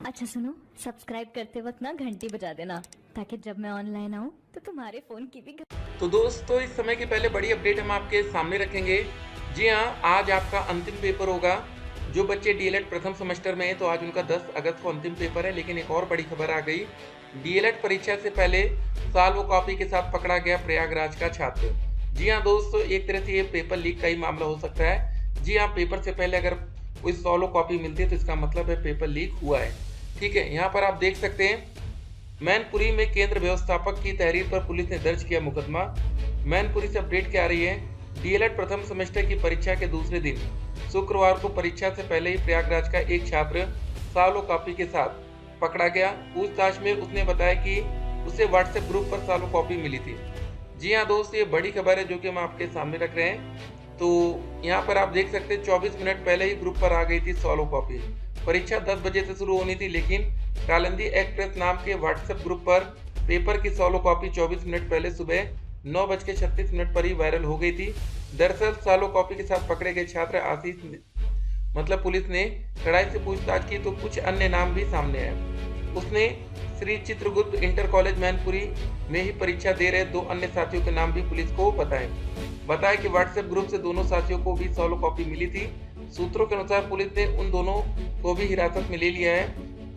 अच्छा सुनो, सब्सक्राइब करते वक्त ना घंटी बजा देना ताकि जब मैं ऑनलाइन आऊँ तो तुम्हारे फोन की भी तो दोस्तों इस समय की पहले बड़ी अपडेट हम आपके सामने रखेंगे। जी हाँ, आज आपका अंतिम पेपर होगा। जो बच्चे डीएलएड प्रथम सेमेस्टर में हैं तो आज उनका 10 अगस्त को अंतिम पेपर है। लेकिन एक और बड़ी खबर आ गई, डीएलएड परीक्षा से पहले साल वो कॉपी के साथ पकड़ा गया प्रयागराज का छात्र। जी हाँ दोस्तों, एक तरह से ये पेपर लीक का ही मामला हो सकता है। जी हाँ, पेपर से पहले अगर कोई सॉलो कॉपी मिलती है तो इसका मतलब है पेपर लीक हुआ है। ठीक है, यहाँ पर आप देख सकते हैं मैनपुरी में केंद्र व्यवस्थापक की तहरीर पर पुलिस ने दर्ज किया मुकदमा। मैनपुरी से अपडेट क्या आ रही है, डीएलएड प्रथम सेमेस्टर की परीक्षा के दूसरे दिन शुक्रवार को परीक्षा से पहले ही प्रयागराज का एक छात्र सालो कॉपी के साथ पकड़ा गया। पूछताछ में उसने बताया कि उसे व्हाट्सएप ग्रुप पर सालो कॉपी मिली थी। जी हाँ दोस्त, ये बड़ी खबर है जो कि हम आपके सामने रख रहे हैं। तो यहाँ पर आप देख सकते हैं 24 मिनट पहले ही ग्रुप पर आ गई थी सॉलो कॉपी। परीक्षा 10 बजे से शुरू होनी थी, लेकिन कालिंदी एक्सप्रेस नाम के व्हाट्सएप ग्रुप पर पेपर की सॉलो कॉपी 24 मिनट पहले सुबह 9:36 पर ही वायरल हो गई थी। दरअसल सॉलो कॉपी के साथ पकड़े गए छात्र आशीष पुलिस ने कड़ाई से पूछताछ की तो कुछ अन्य नाम भी सामने आए। उसने श्री चित्रगुप्त इंटर कॉलेज मैनपुरी में ही परीक्षा दे रहे 2 अन्य साथियों के नाम भी पुलिस को बताया कि व्हाट्सएप ग्रुप से दोनों साथियों को भी सॉलो कॉपी मिली थी। सूत्रों के अनुसार पुलिस ने उन दोनों को भी हिरासत में ले लिया है।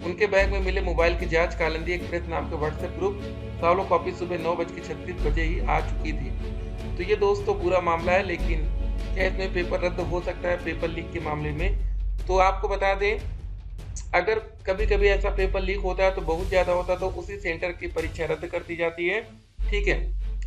उनके बैग में मिले मोबाइल की जांच कालिंदी एक्सप्रेस नाम के व्हाट्सएप ग्रुप सॉलो कॉपी सुबह 9:36 ही आ चुकी थी। तो ये दोस्तों पूरा मामला है, लेकिन क्या इसमें पेपर रद्द हो सकता है पेपर लीक के मामले में? तो आपको बता दें, अगर कभी कभी ऐसा पेपर लीक होता है तो बहुत ज़्यादा होता है तो उसी सेंटर की परीक्षा रद्द कर दी जाती है। ठीक है,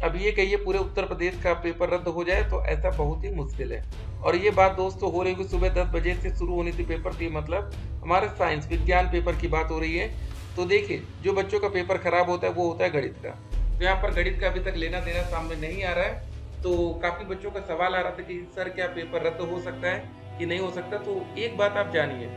अब ये कहिए पूरे उत्तर प्रदेश का पेपर रद्द हो जाए तो ऐसा बहुत ही मुश्किल है। और ये बात दोस्तों हो रही है सुबह 10 बजे से शुरू होनी थी पेपर, तो मतलब हमारे साइंस विज्ञान पेपर की बात हो रही है। तो देखिए, जो बच्चों का पेपर खराब होता है वो होता है गणित का। तो यहाँ पर गणित का अभी तक लेना देना सामने नहीं आ रहा है। तो काफ़ी बच्चों का सवाल आ रहा था कि सर क्या पेपर रद्द हो सकता है कि नहीं हो सकता। तो एक बात आप जानिए,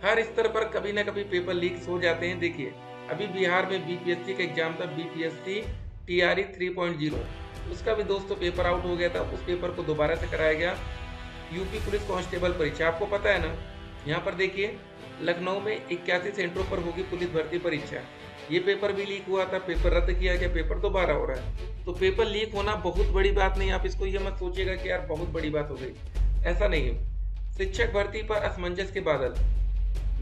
हर स्तर पर कभी ना कभी पेपर लीक्स हो जाते हैं। देखिए, अभी बिहार में बीपीएससी का एग्जाम था, बीपीएससी टीआरई 3.0, उसका भी दोस्तों पेपर आउट हो गया था। उस पेपर को दोबारा से कराया गया। यूपी पुलिस कांस्टेबल परीक्षा आपको पता है ना, यहाँ पर देखिए लखनऊ में 81 सेंटरों पर होगी पुलिस भर्ती परीक्षा। ये पेपर भी लीक हुआ था, पेपर रद्द किया गया, पेपर दोबारा हो रहा है। तो पेपर लीक होना बहुत बड़ी बात नहीं, आप इसको ये मत सोचिएगा कि यार बहुत बड़ी बात हो गई, ऐसा नहीं है। शिक्षक भर्ती पर असमंजस के बादल,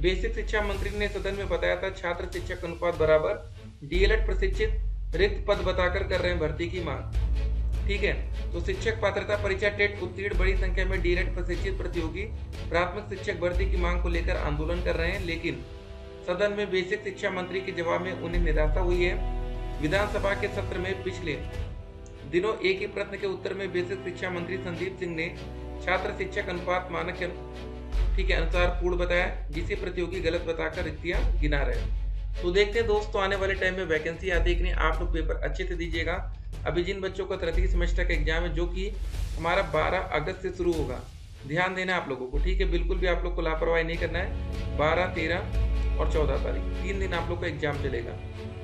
बेसिक शिक्षा मंत्री ने सदन में बताया था छात्र शिक्षक अनुपात बराबर, डीएलएड प्रशिक्षित रिक्त पद बताकर कर रहे हैं भर्ती की मांग। ठीक है, तो शिक्षक पात्रता परीक्षा टेट उत्तीर्ण बड़ी संख्या में डीएलएड प्रशिक्षित प्रतियोगी प्राथमिक शिक्षक भर्ती की मांग को लेकर आंदोलन कर रहे हैं। लेकिन सदन में बेसिक शिक्षा मंत्री के जवाब में उन्हें निराशा हुई है। विधानसभा के सत्र में पिछले दिनों एक ही प्रश्न के उत्तर में बेसिक शिक्षा मंत्री संदीप सिंह ने छात्र शिक्षक अनुपात मानक के अनुसार पूर्ण बताया, जिसे प्रतियोगी गलत बताकर रिक्तियां गिना रहे। तो देखते हैं दोस्तों आने वाले टाइम में वैकेंसी आती है कि नहीं। आप लोग पेपर अच्छे से दीजिएगा। अभी जिन बच्चों का तृतीय सेमेस्टर का एग्जाम है जो कि हमारा 12 अगस्त से शुरू होगा, ध्यान देना आप लोगों को। ठीक है, बिल्कुल भी आप लोग को लापरवाही नहीं करना है। 12, 13 और 14 तारीख 3 दिन आप लोग का एग्जाम चलेगा।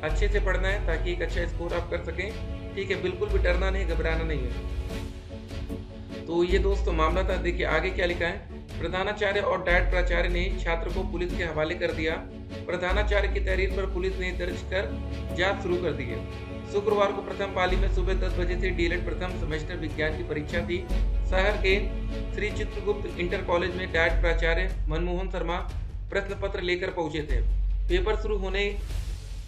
अच्छे से पढ़ना है ताकि एक अच्छा स्कोर आप कर सकें। ठीक है, बिल्कुल भी डरना नहीं, घबराना नहीं है। तो ये दोस्तों मामला था। देखिए आगे क्या लिखा है, प्रधानाचार्य और डायट प्राचार्य ने छात्र को पुलिस के हवाले कर दिया। प्रधानाचार्य की तहरीर पर पुलिस ने दर्ज कर जांच शुरू कर दी है। शुक्रवार को प्रथम पाली में सुबह 10 बजे से डीएलएड प्रथम सेमेस्टर विज्ञान की परीक्षा थी। शहर के श्री चित्रगुप्त इंटर कॉलेज में डायट प्राचार्य मनमोहन शर्मा प्रश्न पत्र लेकर पहुंचे थे। पेपर शुरू होने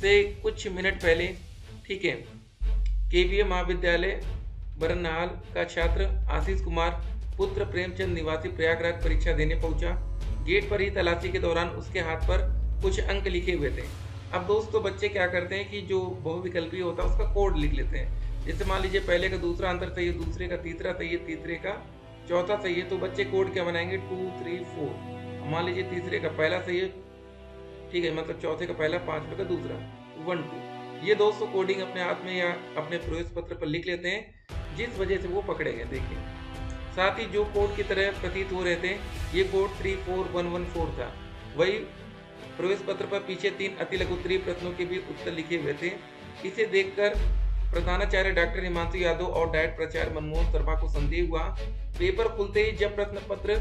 से कुछ मिनट पहले, ठीक है, केवीए महाविद्यालय बरनहाल का छात्र आशीष कुमार पुत्र प्रेमचंद निवासी प्रयागराज परीक्षा देने पहुंचा। गेट पर ही तलाशी के दौरान उसके हाथ पर कुछ अंक लिखे हुए थे। अब दोस्तों बच्चे क्या करते हैं कि जो बहुविकल्पी होता है उसका कोड लिख लेते हैं। जैसे मान लीजिए पहले का दूसरा आंसर सही है, दूसरे का तीसरा सही है, तीसरे का चौथा सही है, तो बच्चे कोड क्या बनाएंगे 2, 3, 4। मान लीजिए तीसरे का पहला सही है, ठीक है, मतलब चौथे का पहला, पांचवे का दूसरा, 1, 2। ये दोस्तों कोडिंग अपने हाथ में या अपने प्रवेश पत्र पर लिख लेते हैं, जिस वजह से वो पकड़े गए। देखिए, साथ ही जो कोड की तरह प्रतीत हो रहे थे, ये कोड 34114 था। वही प्रवेश पत्र पर पीछे 3 अति लघु उत्तरीय प्रश्नों के भी उत्तर लिखे हुए थे। इसे देखकर प्रधानाचार्य डॉक्टर हिमांशु यादव और डायट प्राचार्य मनमोहन शर्मा को संदेह हुआ। पेपर खुलते ही जब प्रश्न पत्र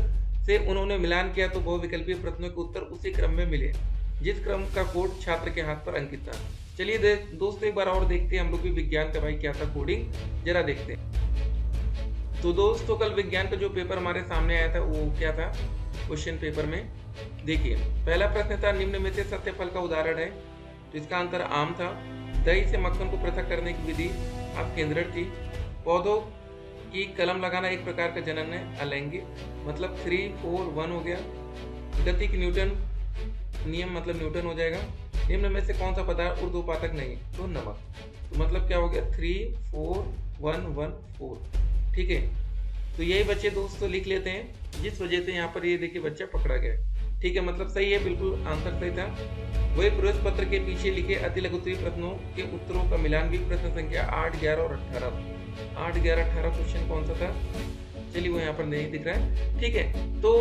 से उन्होंने मिलान किया तो बहुविकल्पीय प्रश्नों के उत्तर उसी क्रम में मिले जिस क्रम का कोड छात्र के हाथ पर अंकित था। चलिए दोस्तों एक बार और देखते हैं हम लोग भी विज्ञान का भाई क्या था कोडिंग, जरा देखते हैं। तो दोस्तों कल विज्ञान का जो पेपर हमारे सामने आया था वो क्या था क्वेश्चन पेपर में, देखिए पहला प्रश्न था निम्न में से सत्य फल का उदाहरण है, तो इसका आंसर आम था। दही से मक्खन को पृथक करने की विधि आपके अंदर थी। पौधों की कलम लगाना एक प्रकार का जनन है, अलैंगिक, मतलब 3, 4, 1 हो गया। गति की न्यूटन नियम मतलब न्यूटन हो जाएगा। निम्न में से कौन सा पदार्थ ऊर्ध्वपातक नहीं, तो नमक। तो मतलब क्या हो गया 3, 4, 1, 1, 4, ठीक है। तो यही बच्चे दोस्तों लिख लेते हैं, जिस वजह से यहाँ पर ये देखिए बच्चा पकड़ा गया, ठीक है, मतलब सही है, बिल्कुल आंसर सही था। वही प्रवेश पत्र के पीछे लिखे अति लघुत्तरीय प्रश्नों के उत्तरों का मिलान भी प्रश्न संख्या 8, 11 और 18। 8, 11, 18 क्वेश्चन कौन सा था, चलिए वो यहाँ पर नहीं दिख रहा है, ठीक है। तो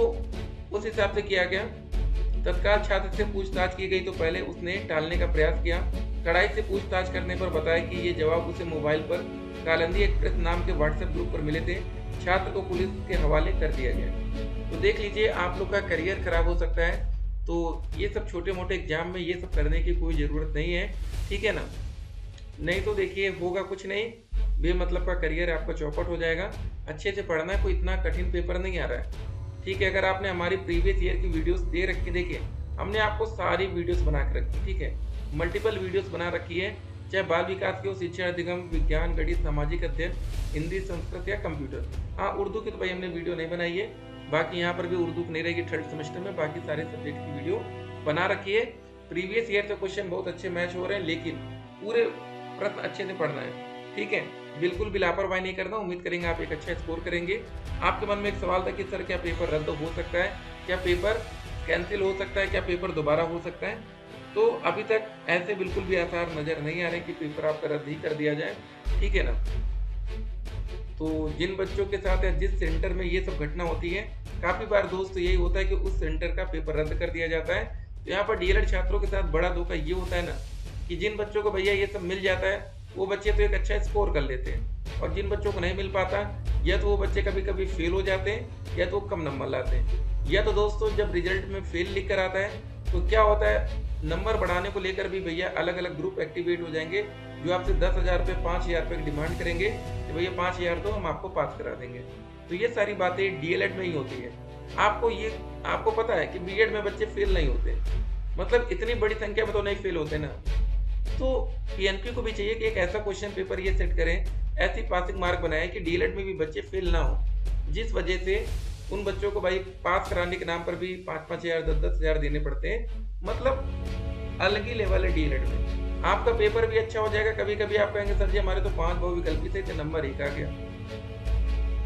उस हिसाब से किया गया। तत्काल छात्र से पूछताछ की गई तो पहले उसने टालने का प्रयास किया। कड़ाई से पूछताछ करने पर बताया कि ये जवाब उसे मोबाइल पर कालिंदी एक्सप्रेस नाम के व्हाट्सएप ग्रुप पर मिले थे। छात्र को पुलिस के हवाले कर दिया गया। तो देख लीजिए आप लोग का करियर खराब हो सकता है, तो ये सब छोटे मोटे एग्जाम में ये सब करने की कोई ज़रूरत नहीं है, ठीक है ना। नहीं तो देखिए होगा कुछ नहीं, बेमतलब का करियर आपका चौपट हो जाएगा। अच्छे से पढ़ना है, कोई इतना कठिन पेपर नहीं आ रहा है, ठीक है। अगर आपने हमारी प्रीवियस ईयर की वीडियोस दे रखी, देखिए हमने आपको सारी वीडियोस बना के रखी, ठीक है, मल्टीपल वीडियोस बना रखी है, चाहे बाल विकास की हो, शिक्षा अधिगम, विज्ञान, गणित, सामाजिक अध्ययन, हिंदी, संस्कृत या कंप्यूटर। हाँ, उर्दू की तो भाई हमने वीडियो नहीं बनाई है, बाकी यहाँ पर भी उर्दू की नहीं रहेगी थर्ड सेमेस्टर में, बाकी सारे सब्जेक्ट की वीडियो बना रखी है। प्रीवियस ईयर से क्वेश्चन बहुत अच्छे मैच हो रहे हैं, लेकिन पूरे प्रश्न अच्छे से पढ़ना है, ठीक है, बिल्कुल भी लापरवाही नहीं करना। उम्मीद करेंगे आप एक अच्छा स्कोर करेंगे। आपके मन में एक सवाल था कि सर क्या पेपर रद्द हो सकता है, क्या पेपर कैंसिल हो सकता है, क्या पेपर दोबारा हो सकता है, तो अभी तक ऐसे बिल्कुल भी आसार नजर नहीं आ रहे कि पेपर आपका रद्द ही कर दिया जाए, ठीक है ना। तो जिन बच्चों के साथ या जिस सेंटर में ये सब घटना होती है, काफी बार दोस्त यही होता है कि उस सेंटर का पेपर रद्द कर दिया जाता है। तो यहाँ पर डीएलएड छात्रों के साथ बड़ा धोखा ये होता है ना कि जिन बच्चों को भैया ये सब मिल जाता है वो बच्चे तो एक अच्छा स्कोर कर लेते हैं, और जिन बच्चों को नहीं मिल पाता या तो वो बच्चे कभी कभी फेल हो जाते हैं या तो कम नंबर लाते हैं। या तो दोस्तों जब रिजल्ट में फेल लिख कर आता है तो क्या होता है, नंबर बढ़ाने को लेकर भी भैया अलग अलग ग्रुप एक्टिवेट हो जाएंगे जो आपसे 10,000 रुपये 5,000 रुपये की डिमांड करेंगे कि भैया 5,000 दो, हम आपको पास करा देंगे। तो ये सारी बातें डीएलएड में ही होती है। आपको पता है कि बीएड में बच्चे फेल नहीं होते, मतलब इतनी बड़ी संख्या में तो नहीं फेल होते ना। तो पीएनपी को भी चाहिए कि एक ऐसा क्वेश्चन पेपर ये सेट करें, ऐसी पासिंग मार्क बनाए कि डीएलएड में भी बच्चे फेल ना हो, जिस वजह से उन बच्चों को भाई पास कराने के नाम पर भी 5,000 10,000 देने पड़ते हैं, मतलब अलग ही लेवल है डीएलएड में। आपका पेपर भी अच्छा हो जाएगा। कभी कभी आप कहेंगे सर जी हमारे तो 5 बहुविकल्पी थे, नंबर 1 आ गया,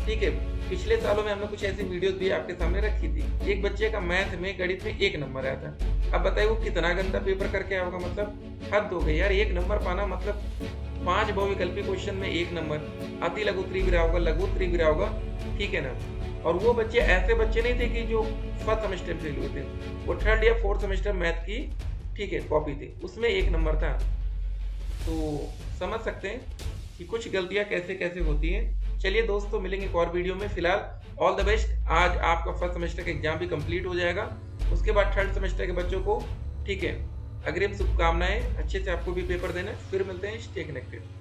ठीक है। पिछले सालों में हमने कुछ ऐसी वीडियोस भी आपके सामने रखी थी। एक बच्चे का मैथ में गणित में 1 नंबर आया था। अब बताइए वो कितना गंदा पेपर करके आया होगा, मतलब हद हो गई यार। 1 नंबर पाना मतलब 5 बहुविकल्पी क्वेश्चन में 1 नंबर, अति लघु उत्तरी भी रहा होगा, लघु उत्तरी भी रहा होगा, ठीक है ना। और वो बच्चे ऐसे बच्चे नहीं थे कि जो फर्स्ट सेमेस्टर फेल हुए थे, वो थर्ड या फोर्थ सेमेस्टर मैथ की, ठीक है, कॉपी थी, उसमें 1 नंबर था। तो समझ सकते हैं कि कुछ गलतियां कैसे कैसे होती हैं। चलिए दोस्तों मिलेंगे एक और वीडियो में। फिलहाल ऑल द बेस्ट। आज आपका फर्स्ट सेमेस्टर का एग्जाम भी कंप्लीट हो जाएगा, उसके बाद थर्ड सेमेस्टर के बच्चों को, ठीक है, अग्रिम शुभकामनाएं, अच्छे से आपको भी पेपर देना। फिर मिलते हैं, स्टे कनेक्टेड।